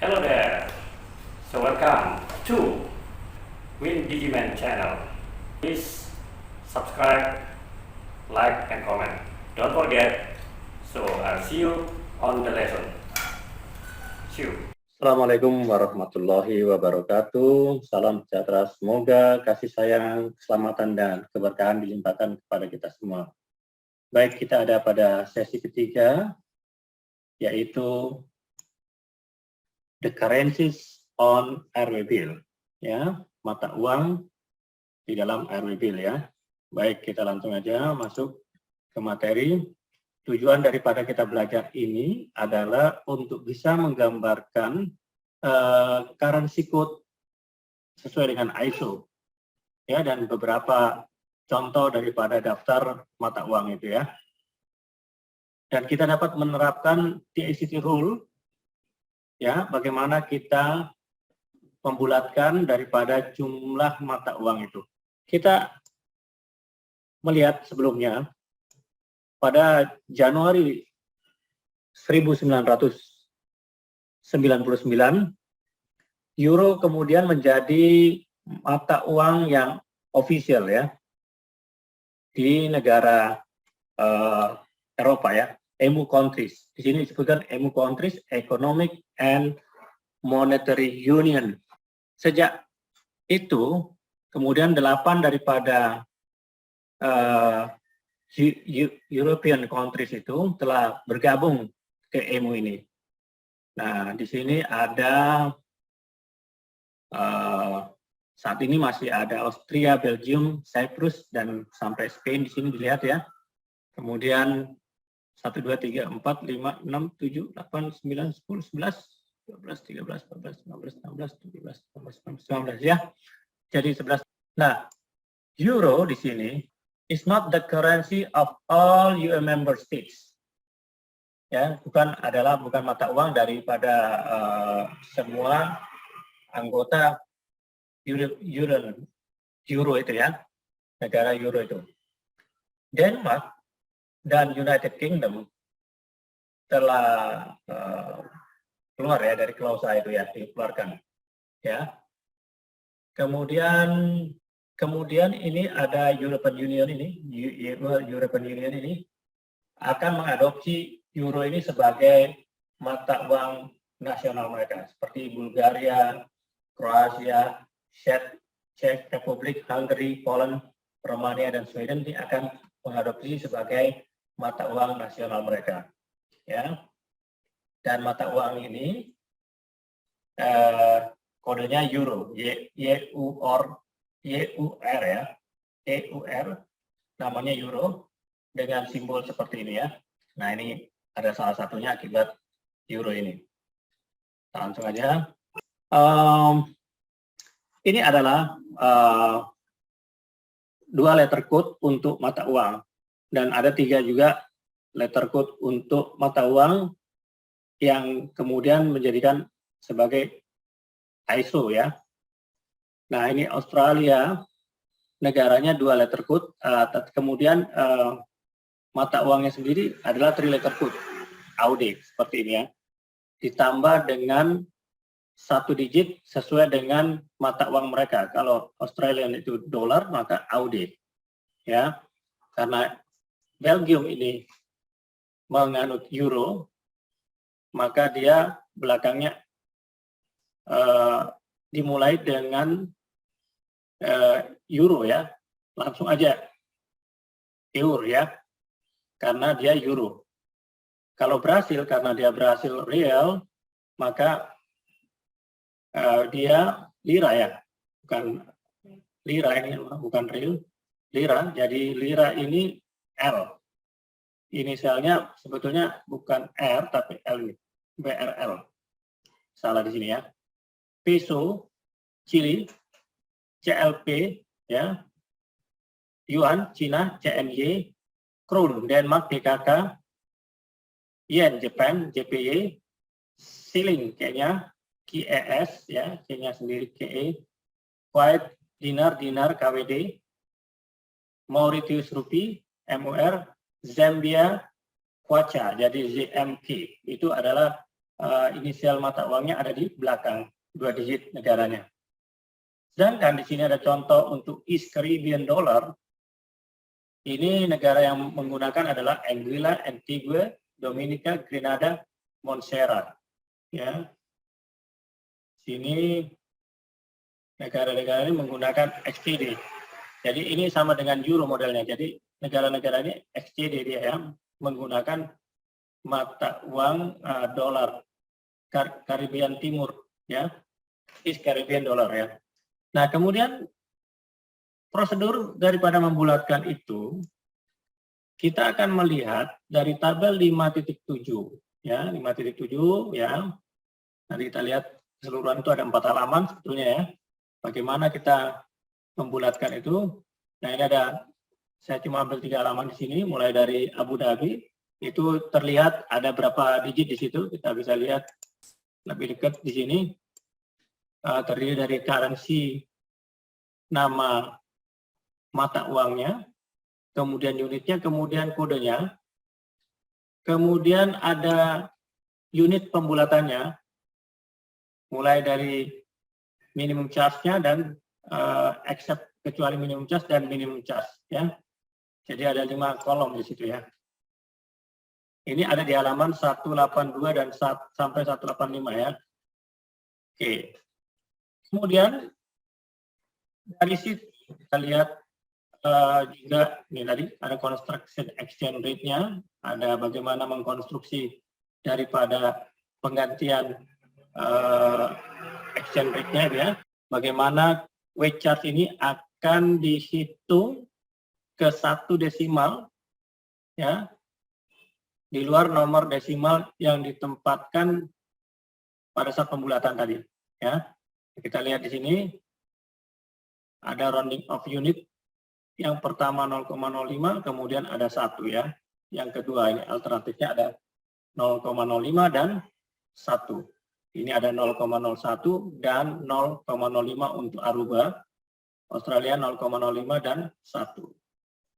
Hello there. So welcome to Win Digiman channel. Please subscribe, like, and comment. Don't forget. So I'll see you on the lesson. See you. Assalamualaikum warahmatullahi wabarakatuh. Salam sejahtera. Semoga kasih sayang, keselamatan, dan keberkahan dilimpahkan kepada kita semua. Baik, kita ada pada sesi ketiga, yaitu the currencies on RW bill, ya, mata uang di dalam RW bill, ya. Baik, kita langsung aja masuk ke materi. Tujuan daripada kita belajar ini adalah untuk bisa menggambarkan currency code sesuai dengan ISO, ya, dan beberapa contoh daripada daftar mata uang itu, ya. Dan kita dapat menerapkan TICT rule, ya, bagaimana kita membulatkan daripada jumlah mata uang itu. Kita melihat sebelumnya pada Januari 1999, euro kemudian menjadi mata uang yang official, ya, di negara Eropa, ya, EMU countries. Di sini disebutkan EMU countries, Economic and Monetary Union. Sejak itu, kemudian 8 daripada European countries itu telah bergabung ke EMU ini. Nah, di sini ada saat ini masih ada Austria, Belgium, Cyprus, dan sampai Spain di sini dilihat, ya. Kemudian 1, 2, 3, 4, 5, 6, 7, 8, 9, 10, 11, 12, 13, 14, 15, 16, 17, 18, 19, ya. Jadi 11. Nah, euro di sini is not the currency of all EU member states. Ya, bukan mata uang daripada semua anggota euro itu, ya, negara euro itu. Denmark dan United Kingdom telah keluar, ya, dari klausa itu, ya, dikeluarkan, ya. Kemudian ini ada European Union ini akan mengadopsi euro ini sebagai mata uang nasional mereka, seperti Bulgaria, Kroasia, Czech Republic, Hungary, Poland, Romania, dan Sweden ini akan mengadopsi sebagai mata uang nasional mereka, ya. Dan mata uang ini kodenya euro, EUR, ya, EUR, namanya euro dengan simbol seperti ini, ya. Nah, ini ada salah satunya akibat euro ini. Langsung aja. Ini adalah 2 letter code untuk mata uang, dan ada 3 juga letter code untuk mata uang yang kemudian menjadikan sebagai ISO, ya. Nah, ini Australia, negaranya 2 letter code, kemudian mata uangnya sendiri adalah 3 letter code, AUD, seperti ini, ya. Ditambah dengan 1 digit sesuai dengan mata uang mereka. Kalau Australian itu dolar, maka AUD, ya. Karena Belgium ini menganut euro, maka dia belakangnya dimulai dengan euro, ya. Langsung aja eur, ya, karena dia euro. Kalau Brasil, karena dia Brasil real, maka dia lira, ya, bukan lira, ini bukan real, lira. Jadi lira ini L. Inisialnya sebetulnya bukan R tapi L, BRL. Salah di sini, ya. Peso Chili, CLP, ya. Yuan Cina, CNY, Krone Denmark, DKK, Yen Jepang, JPY, Shilling Kenya, KES, ya, Kenya sendiri KE, Kuwait Dinar, KWD, Mauritius Rupiah, MOR, Zambia, Kwacha, jadi ZMK. Itu adalah inisial mata uangnya ada di belakang 2 digit negaranya. Sedangkan di sini ada contoh untuk East Caribbean dollar. Ini negara yang menggunakan adalah Anguilla, Antigua, Dominica, Grenada, Montserrat. Ya, sini negara-negara ini menggunakan XCD. Jadi ini sama dengan euro modelnya. Jadi negara-negara ini XCD dia ya, menggunakan mata uang dolar Caribbean Timur ya, East Caribbean dollar ya. Nah, kemudian prosedur daripada membulatkan itu, kita akan melihat dari tabel 5.7 ya, 5.7 ya. Nanti kita lihat keseluruhan itu ada 4 halaman sebetulnya ya. Bagaimana kita membulatkan itu. Nah, ini ada, saya cuma ambil 3 halaman di sini, mulai dari Abu Dhabi. Itu terlihat ada berapa digit di situ, kita bisa lihat lebih dekat di sini. Terdiri dari currency, nama mata uangnya, kemudian unitnya, kemudian kodenya, kemudian ada unit pembulatannya, mulai dari minimum charge-nya dan except kecuali minimum charge dan minimum charge ya. Jadi ada 5 kolom di situ ya. Ini ada di halaman 182 dan sampai 185 ya. Oke. Kemudian dari situ kita lihat juga ini tadi ada construction exchange rate-nya, ada bagaimana mengkonstruksi daripada penggantian exchange rate-nya ya. Bagaimana weight charge ini akan dihitung ke 1 desimal ya, di luar nomor desimal yang ditempatkan pada saat pembulatan tadi ya. Kita lihat di sini ada rounding of unit. Yang pertama 0,05, kemudian ada 1 ya. Yang kedua ini alternatifnya ada 0,05 dan 1. Ini ada 0,01 dan 0,05 untuk Aruba. Australia 0,05 dan 1.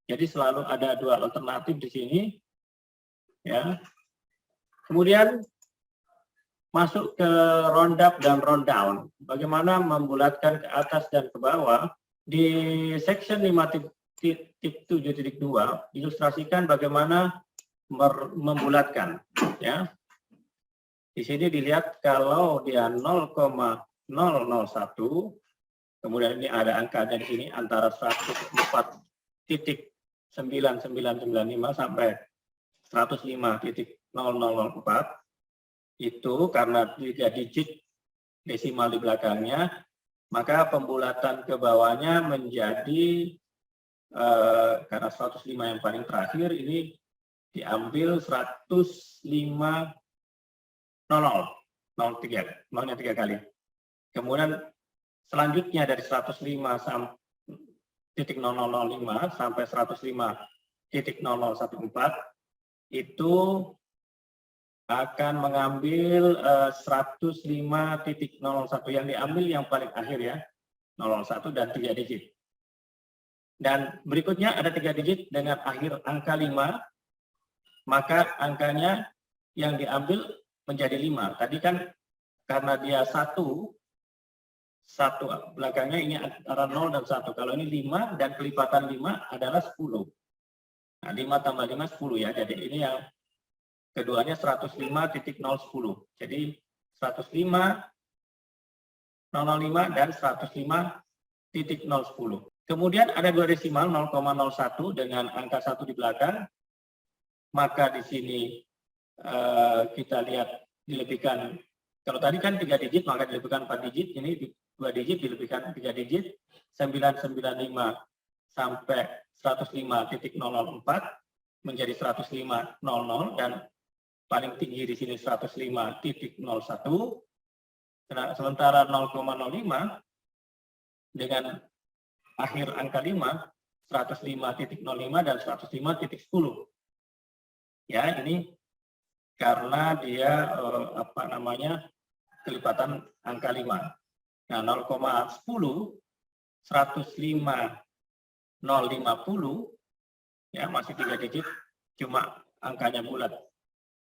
Jadi selalu ada 2 alternatif di sini ya. Kemudian masuk ke round up dan round down. Bagaimana membulatkan ke atas dan ke bawah. Di section 5.7.2 ilustrasikan bagaimana membulatkan ya. Di sini dilihat kalau dia 0,001, kemudian ini ada angkanya di sini antara 104.9995 sampai 105.0004. Itu karena 3 digit desimal di belakangnya, maka pembulatan ke bawahnya menjadi karena 105 yang paling terakhir ini diambil 105.00, 03, nolnya 3 kali. Kemudian selanjutnya dari 105.0005 sampai 105.0014 itu akan mengambil 105.01 yang diambil yang paling akhir ya, 01 dan 3 digit. Dan berikutnya ada 3 digit dengan akhir angka 5, maka angkanya yang diambil menjadi 5. Tadi kan karena dia 1 belakangnya ini antara 0 dan 1. Kalau ini 5 dan kelipatan 5 adalah 10. Nah, 5 tambah 5 10 ya. Jadi ini yang keduanya 105.010. Jadi 105.005 dan 105.010. Kemudian ada 2 desimal 0,01 dengan angka 1 di belakang. Maka di sini kita lihat dilebihkan. Kalau tadi kan 3 digit maka dilebihkan 4 digit. Ini 2 digit dilebihkan 3 digit. 995 sampai 105.004 menjadi 105.00 dan paling tinggi di sini 105.01, sementara 0,05 dengan akhir angka 5, 105.05 dan 105.10. Ya, ini karena dia kelipatan angka 5. Nah, 0,10, 105.050 ya masih 3 digit, cuma angkanya bulat.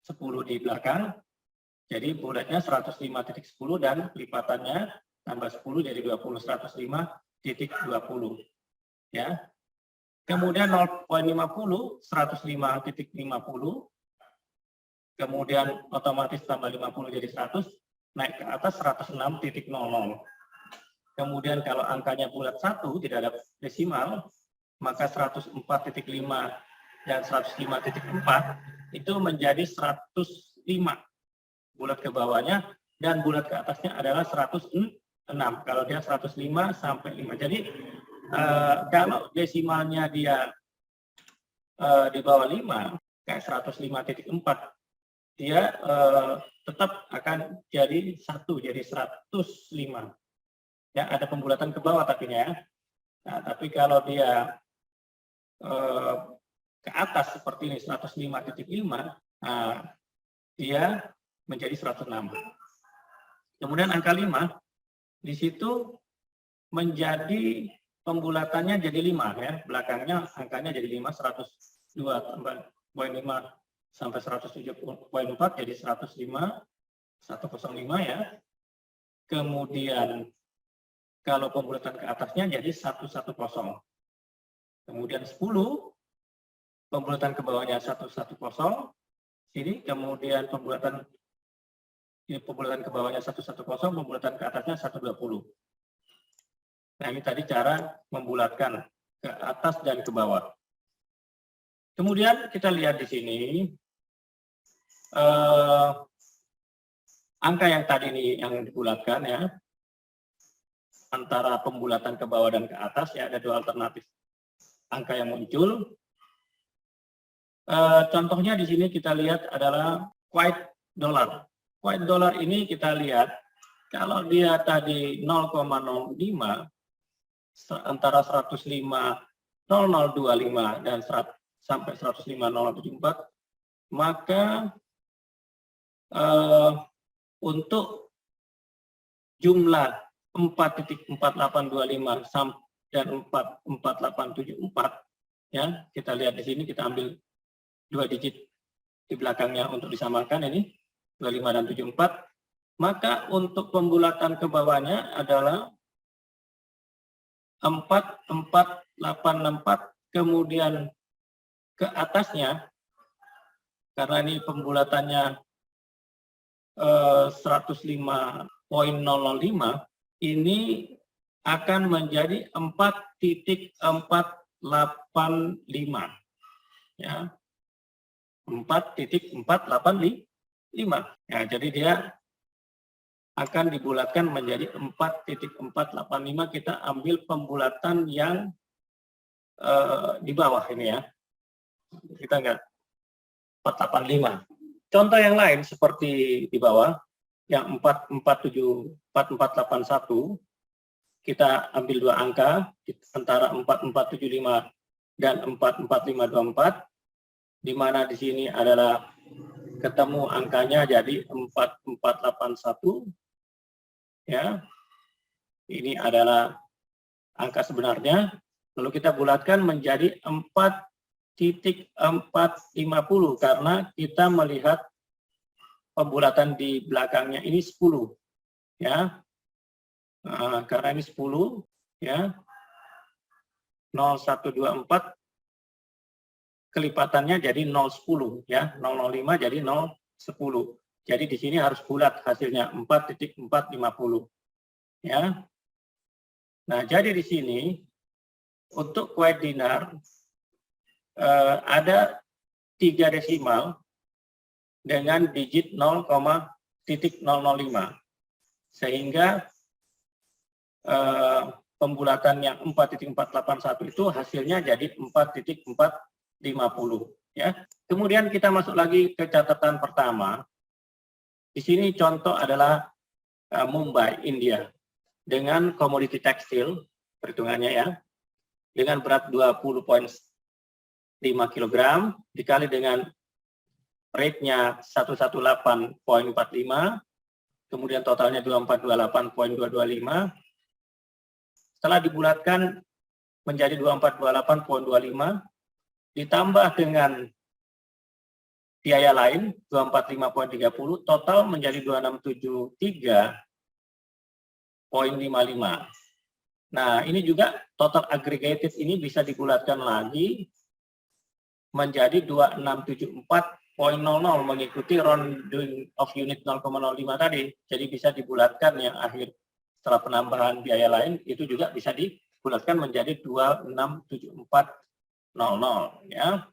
10 di belakang, Jadi bulatnya 105.10 dan lipatannya tambah 10 jadi 20, 105.20 ya. Kemudian 0,50 105.50, kemudian otomatis tambah 50 jadi 100, naik ke atas 106.00. Kemudian kalau angkanya bulat 1 tidak ada desimal, maka 104.5 dan 105.4 itu menjadi 105 bulat ke bawahnya, dan bulat ke atasnya adalah 106 kalau dia 105 sampai 5. Jadi kalau desimalnya dia di bawah 5 kayak 105.4, dia tetap akan jadi 1, jadi 105 ya, ada pembulatan ke bawah tapi ya. Nah, tapi kalau dia ke atas seperti ini 105.5, nah, dia menjadi 106. Kemudian angka 5 di situ menjadi pembulatannya jadi 5 ya, belakangnya angkanya jadi 5, 102 tambah 0,5 sampai 107.4 jadi 105, 105 ya. Kemudian kalau pembulatan ke atasnya jadi 110. Kemudian 10 pembulatan ke bawahnya 110 sini, kemudian pembulatan ke bawahnya 110, pembulatan ke atasnya 120. Nah, ini tadi cara membulatkan ke atas dan ke bawah. Kemudian kita lihat di sini angka yang tadi ini yang dibulatkan ya, antara pembulatan ke bawah dan ke atas ya, ada dua alternatif angka yang muncul. Contohnya di sini kita lihat adalah Kuwait dollar. Kuwait dollar ini kita lihat kalau dia tadi 0,05 antara 105.0025 dan sampai 105.0074, maka untuk jumlah 4.4825 dan 4.4874 ya, kita lihat di sini, kita ambil 2 digit di belakangnya untuk disamakan, ini 25 dan 74, maka untuk pembulatan ke bawahnya adalah 4.4864, kemudian ke atasnya karena ini pembulatannya 105.005, ini akan menjadi 4.485 ya, 4.485 ya, jadi dia akan dibulatkan menjadi 4.485. Kita ambil pembulatan yang di bawah ini ya, kita enggak 485. Contoh yang lain seperti di bawah yang 4481, kita ambil dua angka antara 4475 dan 44524, di mana di sini adalah ketemu angkanya jadi 4481 ya. Ini adalah angka sebenarnya, lalu kita bulatkan menjadi 4.450 karena kita melihat pembulatan di belakangnya ini 10 ya. Karena ini 10 ya, 0124 kelipatannya jadi 010 ya, 005 jadi 010. Jadi di sini harus bulat hasilnya 4.450 ya. Nah, jadi di sini untuk Kuwait dinar ada 3 desimal dengan digit 0,005, sehingga pembulatan yang 4.481 itu hasilnya jadi 4.450 ya. Kemudian kita masuk lagi ke catatan pertama. Di sini contoh adalah Mumbai, India, dengan komoditi tekstil perhitungannya ya, dengan berat 20,5 kg dikali dengan rate-nya 118.45, kemudian totalnya 2428.225. Setelah dibulatkan menjadi 2428.25 ditambah dengan biaya lain 245.30, total menjadi 2673.55. Nah, ini juga total aggregated ini bisa dibulatkan lagi menjadi 2674.00 mengikuti rounding of unit 0,05 tadi. Jadi bisa dibulatkan yang akhir setelah penambahan biaya lain itu juga bisa dibulatkan menjadi 26740 ya.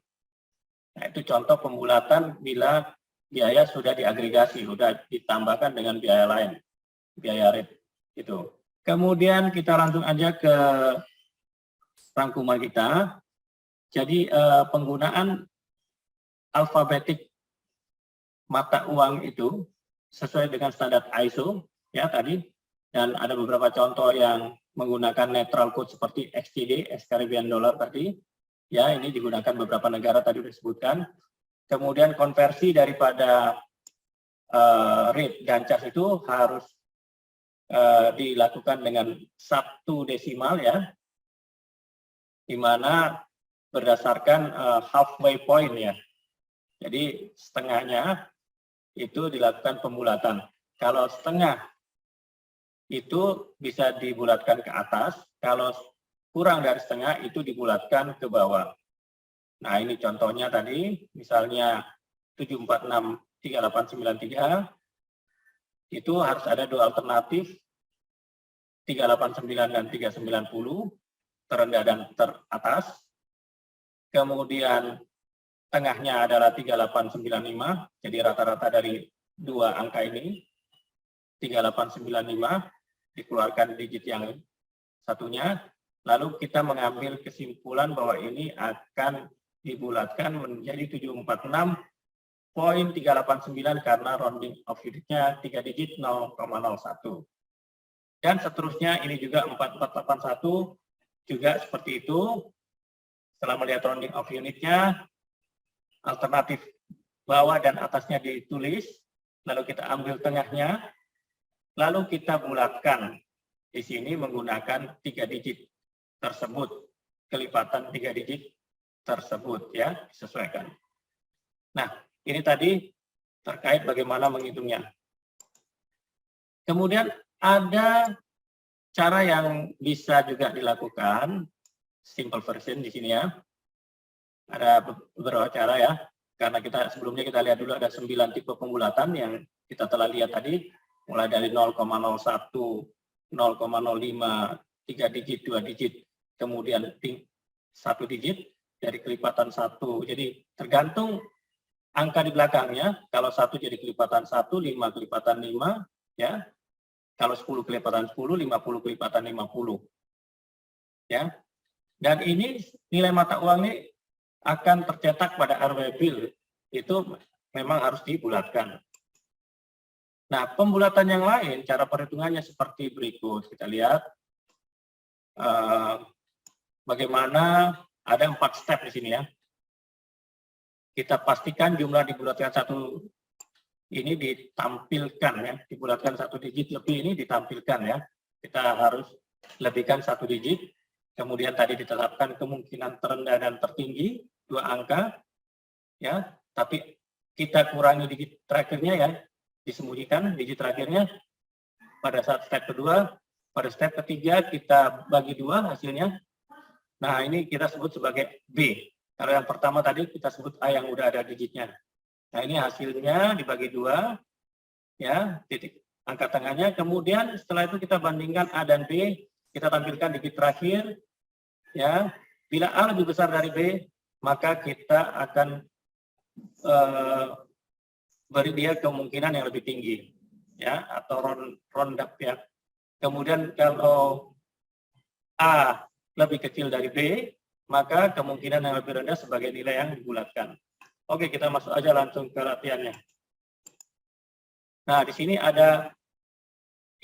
Nah, itu contoh pembulatan bila biaya sudah diagregasi, sudah ditambahkan dengan biaya lain, biaya rate itu. Kemudian kita langsung aja ke rangkuman kita. Jadi penggunaan alfabetik mata uang itu sesuai dengan standar ISO ya tadi, dan ada beberapa contoh yang menggunakan netral code seperti XCD, ex-Caribbean dollar tadi. Ya, ini digunakan beberapa negara tadi disebutkan. Kemudian konversi daripada rate dan charge itu harus dilakukan dengan 1 desimal ya, di mana berdasarkan halfway point ya. Jadi setengahnya itu dilakukan pembulatan. Kalau setengah itu bisa dibulatkan ke atas, kalau kurang dari setengah itu dibulatkan ke bawah. Nah, ini contohnya tadi, misalnya 7463893, itu harus ada dua alternatif, 389 dan 390, terendah dan teratas. Kemudian tengahnya adalah 3895, jadi rata-rata dari dua angka ini, 3895, dikeluarkan digit yang satunya, lalu kita mengambil kesimpulan bahwa ini akan dibulatkan menjadi 746.389 karena rounding of unit-nya 3 digit 0,01. Dan seterusnya ini juga 4481 juga seperti itu. Setelah melihat rounding of unit-nya, alternatif bawah dan atasnya ditulis, lalu kita ambil tengahnya, lalu kita bulatkan di sini menggunakan 3 digit tersebut, kelipatan 3 digit tersebut ya, disesuaikan. Nah, ini tadi terkait bagaimana menghitungnya. Kemudian ada cara yang bisa juga dilakukan, simple version di sini ya. Ada beberapa cara ya, karena kita sebelumnya kita lihat dulu ada 9 tipe pembulatan yang kita telah lihat tadi, mulai dari 0,01, 0,05, 3 digit, 2 digit, kemudian 1 digit dari kelipatan 1. Jadi tergantung angka di belakangnya, kalau 1 jadi kelipatan 1, 5 kelipatan 5, ya. Kalau 10 kelipatan 10, 50 kelipatan 50. Ya. Dan ini nilai mata uang ini akan tercetak pada RW bill, itu memang harus dibulatkan. Nah, pembulatan yang lain, cara perhitungannya seperti berikut. Kita lihat bagaimana ada 4 step di sini ya. Kita pastikan jumlah dibulatkan 1 ini ditampilkan ya, dibulatkan 1 digit lebih ini ditampilkan ya. Kita harus lebihkan 1 digit. Kemudian tadi ditetapkan kemungkinan terendah dan tertinggi 2 angka ya, tapi kita kurangi digit terakhirnya ya, disembunyikan digit terakhirnya pada saat step kedua. Pada step ketiga kita bagi 2 hasilnya. Nah, ini kita sebut sebagai B. Kalau yang pertama tadi kita sebut A yang udah ada digitnya. Nah, ini hasilnya dibagi 2 ya, titik angka tengahnya. Kemudian setelah itu kita bandingkan A dan B, kita tampilkan digit terakhir ya. Bila A lebih besar dari B, maka kita akan beri dia kemungkinan yang lebih tinggi ya, atau round up ya. Kemudian kalau A lebih kecil dari B, maka kemungkinan yang lebih rendah sebagai nilai yang dibulatkan. Oke, kita masuk aja langsung ke latihannya. Nah, di sini ada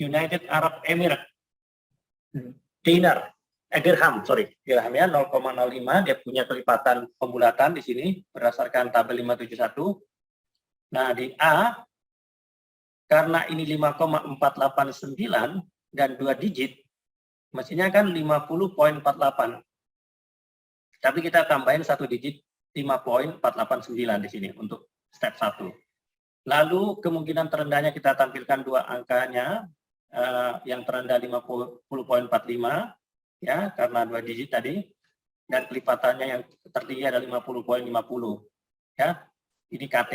United Arab Emirates. Dirham ya 0,05, dia punya kelipatan pembulatan di sini berdasarkan tabel 571. Nah, di A karena ini 5,489 dan 2 digit, mestinya kan 50.48. Tapi kita tambahin 1 digit 5.489 di sini untuk step 1. Lalu kemungkinan terendahnya kita tampilkan dua angkanya, yang terendah 50.45 ya, karena 2 digit tadi, dan kelipatannya yang tertinggi ada 50.50 ya. Ini KT,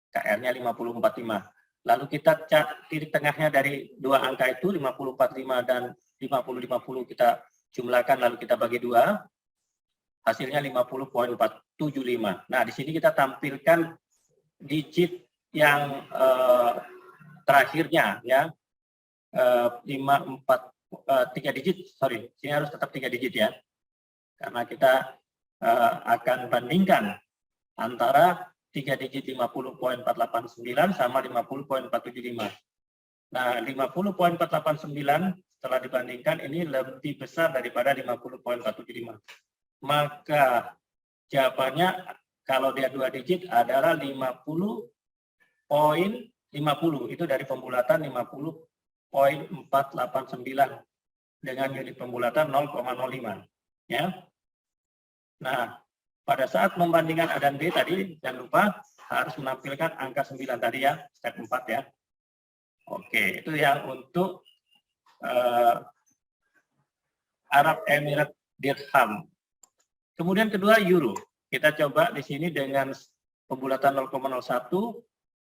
KR-nya 50.45. Lalu kita cek titik tengahnya dari dua angka itu 50.45 dan 50.50 kita jumlahkan lalu kita bagi 2, hasilnya 50.475. Nah, di sini kita tampilkan digit yang terakhirnya ya, 3 digit, sorry, sini harus tetap 3 digit ya, karena kita akan bandingkan antara 3 digit 50.489 sama 50.475. Nah, 50.489 setelah dibandingkan ini lebih besar daripada 50.475. Maka jawabannya kalau dia 2 digit adalah 50.50, itu dari pembulatan 50.489 dengan unit pembulatan 0,05 ya. Nah, pada saat membandingkan A dan B tadi jangan lupa harus menampilkan angka 9 tadi ya, step 4 ya. Oke, itu yang untuk Arab Emirates Dirham. Kemudian kedua euro. Kita coba di sini dengan pembulatan 0,01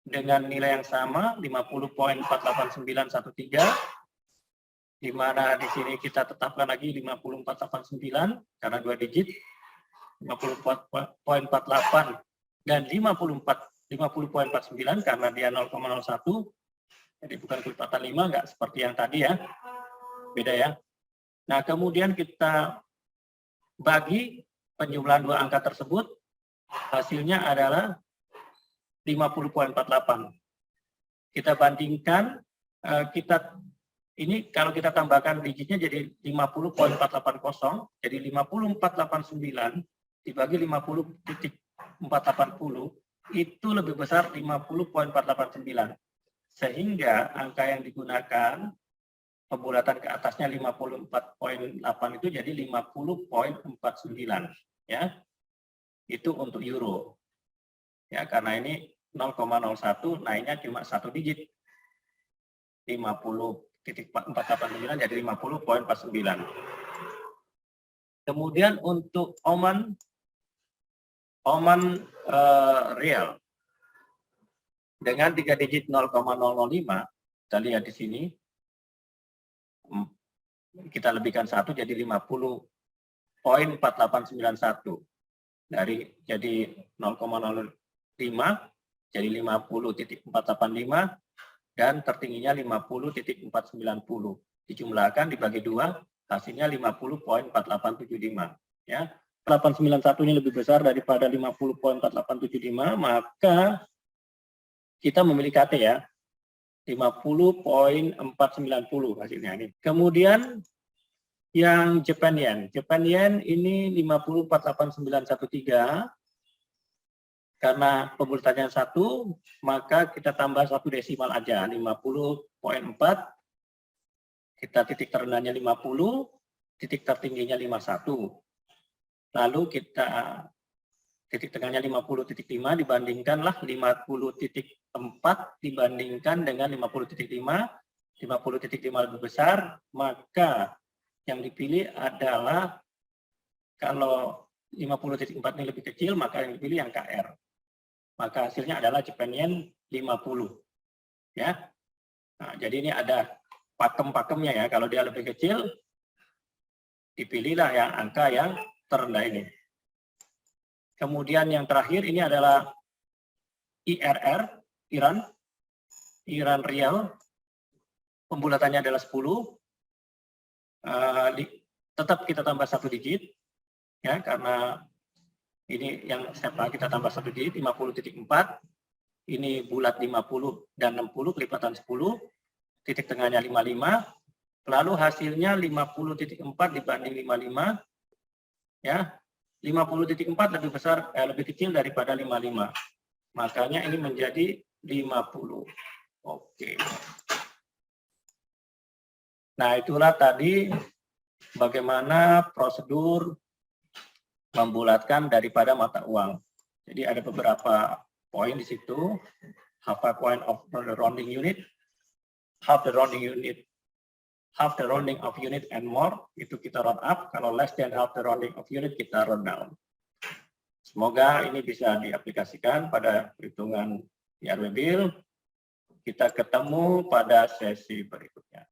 dengan nilai yang sama 50.48913, di mana di sini kita tetapkan lagi 50.489 karena 2 digit, 50.48 dan 50.49 karena dia 0,01. Jadi bukan kelipatan 5, nggak seperti yang tadi ya, beda ya. Nah, kemudian kita bagi penjumlahan dua angka tersebut, hasilnya adalah 50.48. Kita bandingkan, ini kalau kita tambahkan digitnya jadi 50.480, jadi 50.489 dibagi 50.480 itu lebih besar 50.489. Sehingga angka yang digunakan pembulatan ke atasnya 54.8 itu jadi 50.49 ya. Itu untuk euro. Ya, karena ini 0,01 naiknya cuma 1 digit. 50.489 jadi 50.49. Kemudian untuk Oman Rial dengan 3 digit 0,005, kita lihat di sini, kita lebihkan 1 jadi 50.4891. Jadi 0,05 jadi 50.485 dan tertingginya 50.490. Dijumlahkan dibagi 2, hasilnya 50.4875 ya. 891 ini lebih besar daripada 50.4875, maka kita memilih KT ya, 50.490 hasilnya ini. Kemudian yang Japan Yen. Japan Yen ini 50.48913. Karena pembulatannya 1, maka kita tambah 1 desimal aja, 50.4. Kita titik terendahnya 50, titik tertingginya 51. Lalu kita titik tengahnya 50.5 dibandingkanlah 50.4 dibandingkan dengan 50.5. 50.5 lebih besar, maka yang dipilih adalah kalau 50.4 ini lebih kecil, maka yang dipilih yang KR. Maka hasilnya adalah Japan Yen 50. Ya. Nah, jadi ini ada pakem-pakemnya ya. Kalau dia lebih kecil, dipilihlah yang angka yang terendah ini. Kemudian yang terakhir ini adalah IRR, Iran Rial. Pembulatannya adalah 10. Tetap kita tambah 1 digit. Ya, karena ini yang step A kita tambah 1 digit, 50.4. Ini bulat 50 dan 60, kelipatan 10. Titik tengahnya 55. Lalu hasilnya 50.4 dibanding 55. Ya, 50.4 lebih besar, lebih kecil daripada 55. Makanya ini menjadi 50. Oke. Nah, itulah tadi bagaimana prosedur membulatkan daripada mata uang. Jadi ada beberapa poin di situ, half a point of the rounding unit, half the rounding unit, half the rounding of unit and more, itu kita round up. Kalau less than half the rounding of unit, kita round down. Semoga ini bisa diaplikasikan pada perhitungan IRW Bill. Kita ketemu pada sesi berikutnya.